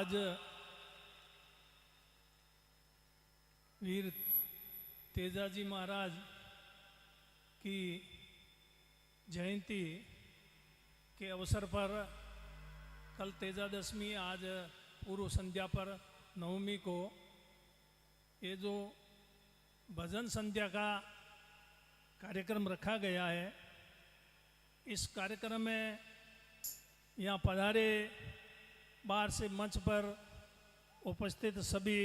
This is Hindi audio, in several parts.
आज वीर तेजाजी महाराज की जयंती के अवसर पर कल तेजादशमी, आज पूर्व संध्या पर नवमी को ये जो भजन संध्या का कार्यक्रम रखा गया है, इस कार्यक्रम में यहाँ पधारे बाहर से मंच पर उपस्थित सभी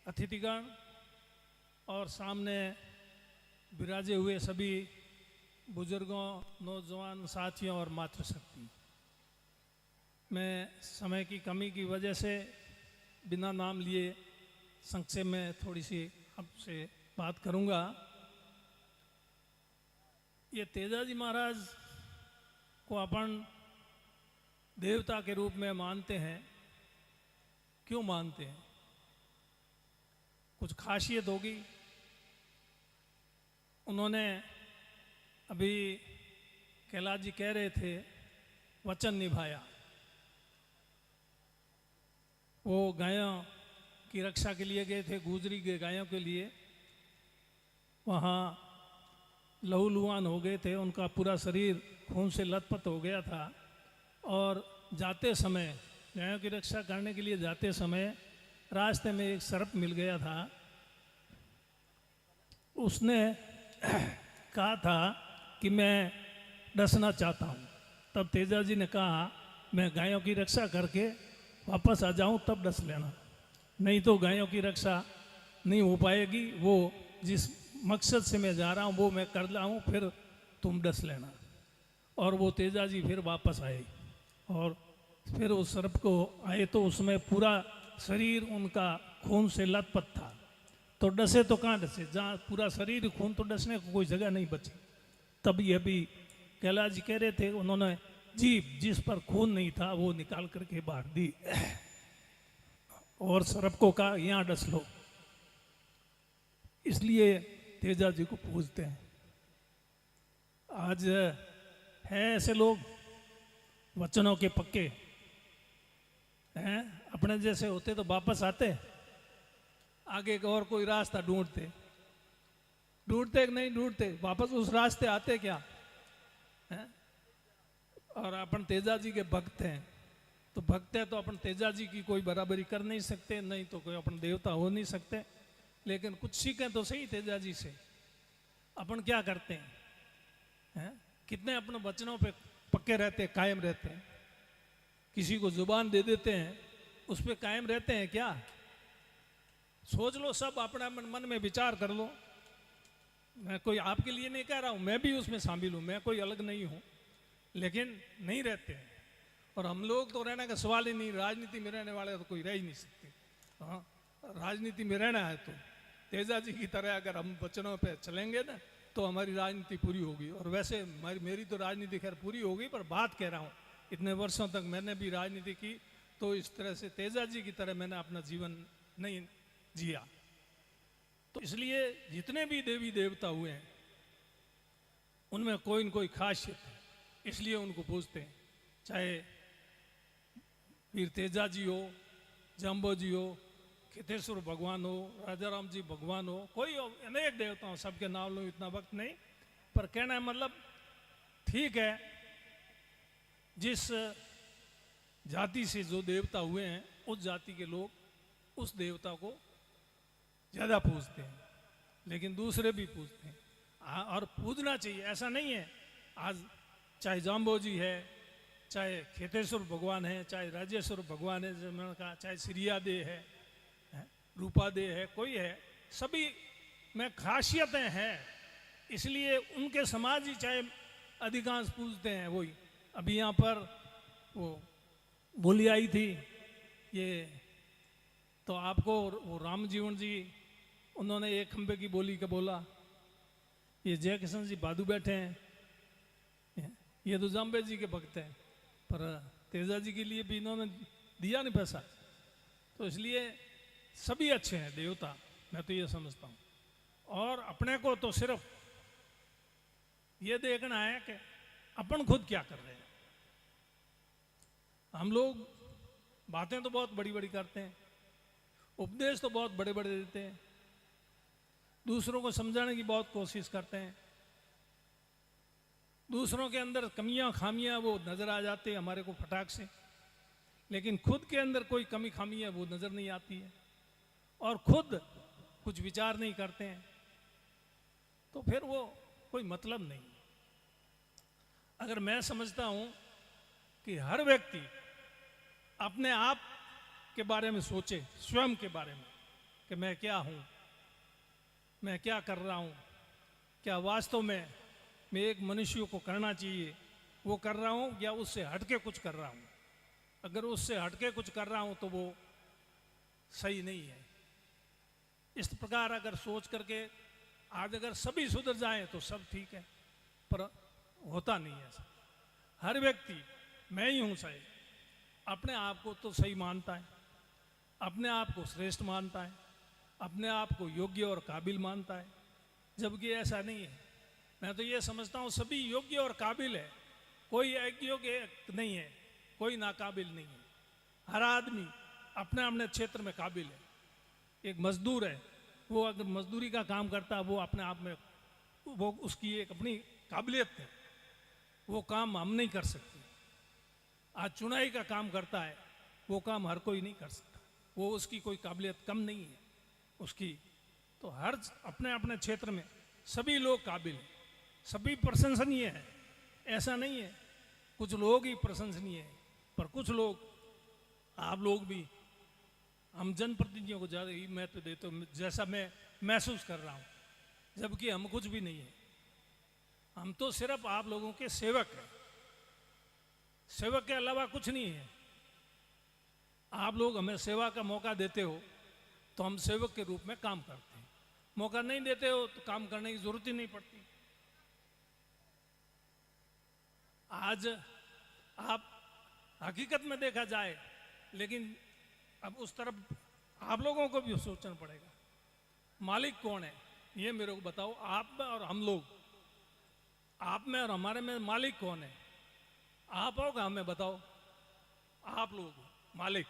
अतिथिगण और सामने विराजे हुए सभी बुजुर्गों, नौजवान साथियों और मातृशक्ति, मैं समय की कमी की वजह से बिना नाम लिए संक्षेप में थोड़ी सी आपसे बात करूंगा। ये तेजाजी महाराज को अपन देवता के रूप में मानते हैं। क्यों मानते हैं? कुछ खासियत होगी। उन्होंने अभी कैलाश जी कह रहे थे, वचन निभाया। वो गायों की रक्षा के लिए गए थे, गुजरी के गायों के लिए। वहाँ लहूलुहान हो गए थे, उनका पूरा शरीर खून से लथपथ हो गया था। और जाते समय, गायों की रक्षा करने के लिए जाते समय रास्ते में एक सर्प मिल गया था। उसने कहा था कि मैं डसना चाहता हूँ। तब तेजाजी ने कहा, मैं गायों की रक्षा करके वापस आ जाऊँ तब डस लेना, नहीं तो गायों की रक्षा नहीं हो पाएगी। वो जिस मकसद से मैं जा रहा हूँ वो मैं कर लाऊँ, फिर तुम डस लेना। और वो तेजाजी फिर वापस आए और फिर उस सर्प को आए तो उसमें पूरा शरीर उनका खून से लथपथ था। तो डसे तो कहाँ डसे, जहाँ पूरा शरीर खून, तो डसने को कोई जगह नहीं बची। तब ये भी कैलाश जी कह रहे थे, उन्होंने जीभ जिस पर खून नहीं था वो निकाल करके बांट दी और सर्प को कहा, यहाँ डस लो। इसलिए तेजाजी को पूजते हैं। आज है ऐसे लोग वचनों के पक्के हैं, अपने जैसे होते तो वापस आते, आगे का और कोई रास्ता ढूंढते कि नहीं ढूंढते, वापस उस रास्ते आते क्या हैं? और अपन तेजाजी के भक्त हैं, तो भक्त है तो अपन तेजाजी की कोई बराबरी कर नहीं सकते, नहीं तो कोई अपन देवता हो नहीं सकते। लेकिन कुछ सीखें तो सही तेजाजी से। अपन क्या करते हैं? कितने अपने वचनों पे पक्के रहते हैं, कायम रहते हैं। किसी को जुबान दे देते हैं, उस पे कायम रहते हैं क्या? सोच लो, सब अपना मन में विचार कर लो। मैं कोई आपके लिए नहीं कह रहा हूं, मैं भी उसमें शामिल हूं, मैं कोई अलग नहीं हूं, लेकिन नहीं रहते हैं। और हम लोग तो रहने का सवाल ही नहीं, राजनीति में रहने वाले तो कोई रह ही नहीं सकते। हाँ, राजनीति में रहना है तो तेजाजी की तरह अगर हम वचनों पे चलेंगे ना तो हमारी राजनीति पूरी होगी। और वैसे मेरी तो राजनीति खैर पूरी होगी, पर बात कह रहा हूँ, इतने वर्षों तक मैंने भी राजनीति की, तो इस तरह से तेजाजी की तरह मैंने अपना जीवन नहीं जिया। तो इसलिए जितने भी देवी देवता हुए हैं उनमें कोई न कोई खासियत है, इसलिए उनको पूजते हैं। चाहे वीर तेजाजी हो, जम्बोजी हो, खेतेश्वर भगवान हो, राजा राम जी भगवान हो, कोई अनेक देवता हो, सबके नाम लूँ इतना वक्त नहीं, पर कहना है मतलब ठीक है, जिस जाति से जो देवता हुए हैं उस जाति के लोग उस देवता को ज़्यादा पूजते हैं, लेकिन दूसरे भी पूजते हैं। और पूजना चाहिए, ऐसा नहीं है। आज चाहे जाम्बोजी है, चाहे खेतेश्वर भगवान है, चाहे राजेश्वर भगवान है, जैसे मैंने कहा, चाहे श्रीयादे है, रूपादे है, कोई है, सभी में खासियतें हैं। इसलिए उनके समाज ही चाहे अधिकांश पूजते हैं। वही अभी यहाँ पर वो बोली आई थी, ये तो आपको वो राम जीवन जी, उन्होंने एक खंबे की बोली का बोला। ये जय किशन जी बादू बैठे हैं, ये तो जाम्बे जी के भक्त हैं, पर तेजाजी के लिए भी इन्होंने दिया नहीं पैसा। तो इसलिए सभी अच्छे हैं देवता, मैं तो ये समझता हूँ। और अपने को तो सिर्फ ये देखना है कि अपन खुद क्या कर रहे हैं। हम लोग बातें तो बहुत बड़ी बड़ी करते हैं, उपदेश तो बहुत बड़े बड़े देते हैं, दूसरों को समझाने की बहुत कोशिश करते हैं, दूसरों के अंदर कमियां खामियां वो नज़र आ जाते हैं हमारे को फटाक से, लेकिन खुद के अंदर कोई कमी खामी है वो नज़र नहीं आती है, और खुद कुछ विचार नहीं करते हैं, तो फिर वो कोई मतलब नहीं। अगर मैं समझता हूं कि हर व्यक्ति अपने आप के बारे में सोचे, स्वयं के बारे में, कि मैं क्या हूं, मैं क्या कर रहा हूं, क्या वास्तव में मैं एक मनुष्य को करना चाहिए वो कर रहा हूं या उससे हटके कुछ कर रहा हूं। अगर उससे हटके कुछ कर रहा हूं तो वो सही नहीं है। इस प्रकार अगर सोच करके आज अगर सभी सुधर जाएं तो सब ठीक है, पर होता नहीं है ऐसा। हर व्यक्ति मैं ही हूं सही, अपने आप को तो सही मानता है, अपने आप को श्रेष्ठ मानता है, अपने आप को योग्य और काबिल मानता है, जबकि ऐसा नहीं है। मैं तो ये समझता हूँ सभी योग्य और काबिल है, कोई अयोग्य नहीं है, कोई नाकाबिल नहीं है। हर आदमी अपने अपने क्षेत्र में काबिल है। एक मजदूर है, वो अगर मजदूरी का काम करता है वो अपने आप में वो उसकी एक अपनी काबिलियत है, वो काम हम नहीं कर सकते। आज चुनाई का काम करता है, वो काम हर कोई नहीं कर सकता, वो उसकी कोई काबिलियत कम नहीं है उसकी। तो हर अपने अपने क्षेत्र में सभी लोग काबिल हैं, सभी प्रशंसनीय है, ऐसा नहीं है कुछ लोग ही प्रशंसनीय है, पर कुछ लोग, आप लोग भी, हम जनप्रतिनिधियों को ज़्यादा ही महत्व देते हो जैसा मैं महसूस कर रहा हूँ, जबकि हम कुछ भी नहीं है। हम तो सिर्फ आप लोगों के सेवक हैं, सेवक के अलावा कुछ नहीं है। आप लोग हमें सेवा का मौका देते हो तो हम सेवक के रूप में काम करते हैं, मौका नहीं देते हो तो काम करने की जरूरत ही नहीं पड़ती। आज आप हकीकत में देखा जाए, लेकिन अब उस तरफ आप लोगों को भी सोचना पड़ेगा, मालिक कौन है ये मेरे को बताओ। आप में और हम लोग, आप में और हमारे में मालिक कौन है? आप होगा, हमें बताओ। आप लोग मालिक,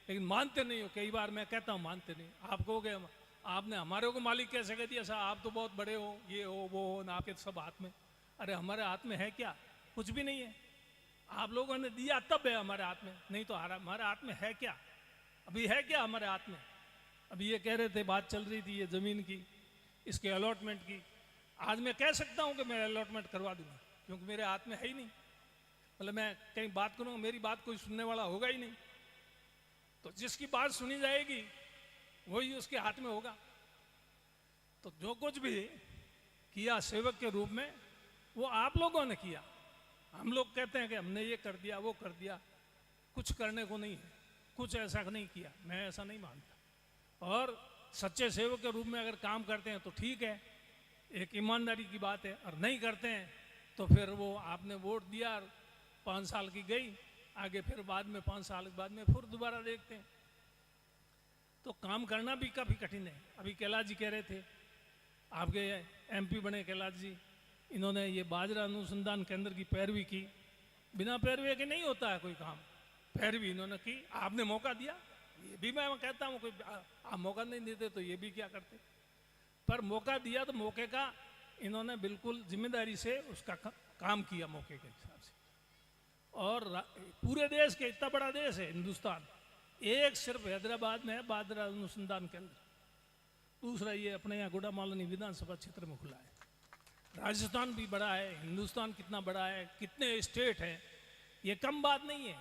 लेकिन मानते नहीं हो। कई बार मैं कहता हूँ मानते नहीं। आप कहोगे आपने हमारे को मालिक कैसे कह दिया? साहब आप तो बहुत बड़े हो, ये हो वो हो ना, आपके सब हाथ में। अरे हमारे हाथ में है क्या? कुछ भी नहीं है। आप लोगों ने दिया तब है हमारे हाथ में, नहीं तो हमारे हाथ में है क्या? अभी है क्या हमारे हाथ में? अभी ये कह रहे थे, बात चल रही थी ये ज़मीन की, इसके अलॉटमेंट की। आज मैं कह सकता हूँ कि मैं अलॉटमेंट करवा दूंगा, क्योंकि मेरे हाथ में है ही नहीं। मतलब मैं कहीं बात करूँगा, मेरी बात कोई सुनने वाला होगा ही नहीं, तो जिसकी बात सुनी जाएगी वही उसके हाथ में होगा। तो जो कुछ भी किया सेवक के रूप में, वो आप लोगों ने किया। हम लोग कहते हैं कि हमने ये कर दिया वो कर दिया, कुछ करने को नहीं है, कुछ ऐसा नहीं किया। मैं ऐसा नहीं मानता। और सच्चे सेवक के रूप में अगर काम करते हैं तो ठीक है, एक ईमानदारी की बात है। और नहीं करते हैं तो फिर वो आपने वोट दिया, 5 साल की गई, आगे फिर बाद में 5 साल के बाद में फिर दोबारा देखते हैं। तो काम करना भी काफ़ी कठिन है। अभी कैलाश जी कह रहे थे, आपके MP बने कैलाश जी, इन्होंने ये बाजरा अनुसंधान केंद्र की पैरवी की। बिना पैरवी के नहीं होता है कोई काम, पैरवी इन्होंने की। आपने मौका दिया, ये भी मैं कहता हूँ, कोई आप मौका नहीं देते तो ये भी क्या करते, पर मौका दिया तो मौके का इन्होंने बिल्कुल जिम्मेदारी से उसका काम किया मौके के हिसाब से। और पूरे देश के, इतना बड़ा देश है हिंदुस्तान, एक सिर्फ हैदराबाद में है बाजरा अनुसंधान केंद्र, दूसरा ये अपने यहाँ गुड़ामालनी विधानसभा क्षेत्र में खुला है। राजस्थान भी बड़ा है, हिंदुस्तान कितना बड़ा है, कितने स्टेट हैं, ये कम बात नहीं है।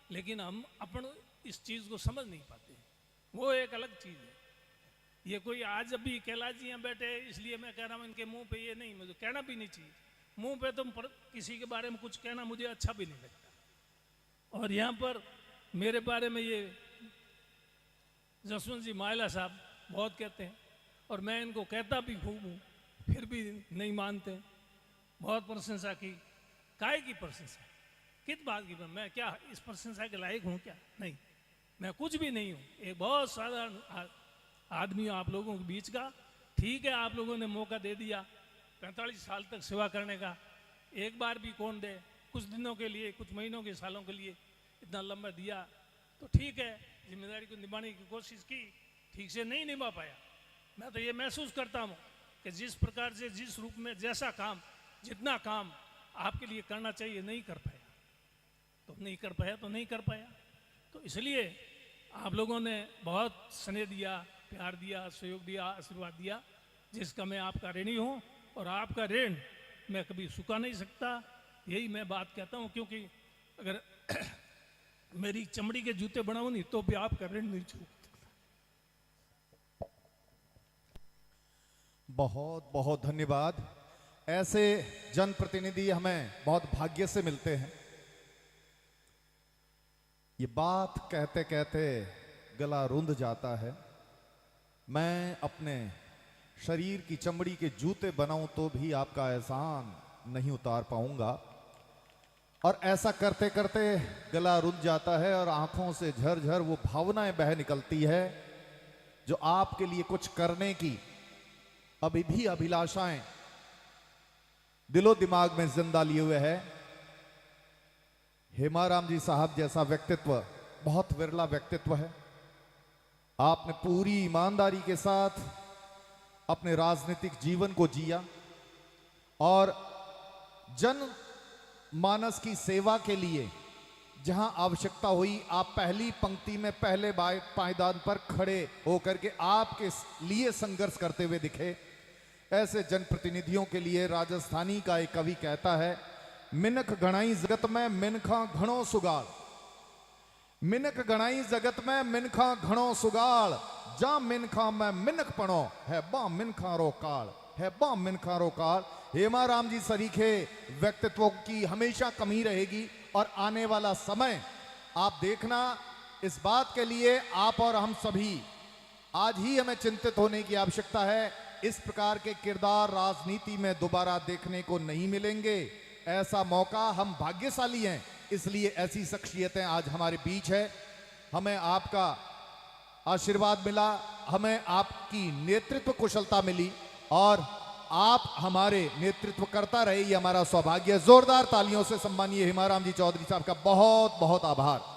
लेकिन हम अपन इस चीज़ को समझ नहीं पाते, वो एक अलग चीज़ है। ये कोई आज अभी कैलाश जी यहाँ बैठे इसलिए मैं कह रहा हूँ, इनके मुंह पे ये नहीं, मुझे कहना भी नहीं चाहिए। मुंह पे तुम किसी के बारे में कुछ कहना मुझे अच्छा भी नहीं लगता। और यहाँ पर मेरे बारे में ये जसवंत जी मायला साहब बहुत कहते हैं, और मैं इनको कहता भी खूब हूँ, फिर भी नहीं मानते। बहुत प्रशंसा की, काय की प्रशंसा, किस बात की? मैं क्या इस प्रशंसा के लायक हूँ क्या? नहीं, मैं कुछ भी नहीं हूँ, एक बहुत साधारण आदमी आप लोगों के बीच का। ठीक है, आप लोगों ने मौका दे दिया 45 साल तक सेवा करने का, एक बार भी कौन दे? कुछ दिनों के लिए, कुछ महीनों के, सालों के लिए इतना लंबा दिया, तो ठीक है, जिम्मेदारी को निभाने की कोशिश की, ठीक से नहीं निभा पाया। मैं तो ये महसूस करता हूँ कि जिस प्रकार से, जिस रूप में, जैसा काम, जितना काम आपके लिए करना चाहिए नहीं कर पाया, तो नहीं कर पाया तो नहीं कर पाया। तो इसलिए आप लोगों ने बहुत स्नेह दिया, प्यार दिया, सहयोग दिया, आशीर्वाद दिया, जिसका मैं आपका ऋणी हूँ, और आपका ऋण मैं कभी चुका नहीं सकता। यही मैं बात कहता हूँ, क्योंकि अगर मेरी चमड़ी के जूते बनाऊँ नहीं तो भी आपका ऋण नहीं चुका। बहुत बहुत धन्यवाद। ऐसे जनप्रतिनिधि हमें बहुत भाग्य से मिलते हैं। ये बात कहते कहते गला रुंध जाता है। मैं अपने शरीर की चमड़ी के जूते बनाऊं तो भी आपका एहसान नहीं उतार पाऊंगा, और ऐसा करते करते गला रुंध जाता है और आंखों से झरझर वो भावनाएं बह निकलती है जो आपके लिए कुछ करने की अभी भी अभिलाषाएं दिलो दिमाग में जिंदा लिए हुए है। हेमाराम जी साहब जैसा व्यक्तित्व बहुत विरला व्यक्तित्व है। आपने पूरी ईमानदारी के साथ अपने राजनीतिक जीवन को जिया और जन मानस की सेवा के लिए जहां आवश्यकता हुई आप पहली पंक्ति में पहले पायदान पर खड़े होकर के आपके लिए संघर्ष करते हुए दिखे। ऐसे जनप्रतिनिधियों के लिए राजस्थानी का एक कवि कहता है, मिनख गणाई जगत में मिनखा घणो सुगाल, मिनख गणाई जगत में मिनखा घणो सुगाल, जा मिनखा में मिनख पणो है बा मिनखा रो काल, है बा मिनखा रो काल। हेमाराम जी सरीखे व्यक्तित्वों की हमेशा कमी रहेगी, और आने वाला समय आप देखना, इस बात के लिए आप और हम सभी आज ही हमें चिंतित होने की आवश्यकता है। इस प्रकार के किरदार राजनीति में दोबारा देखने को नहीं मिलेंगे। ऐसा मौका, हम भाग्यशाली हैं, इसलिए ऐसी शख्सियतें आज हमारे बीच है। हमें आपका आशीर्वाद मिला, हमें आपकी नेतृत्व कुशलता मिली, और आप हमारे नेतृत्व करता रहे, ये हमारा सौभाग्य है। जोरदार तालियों से सम्मानीय हेमाराम जी चौधरी साहब का बहुत बहुत आभार।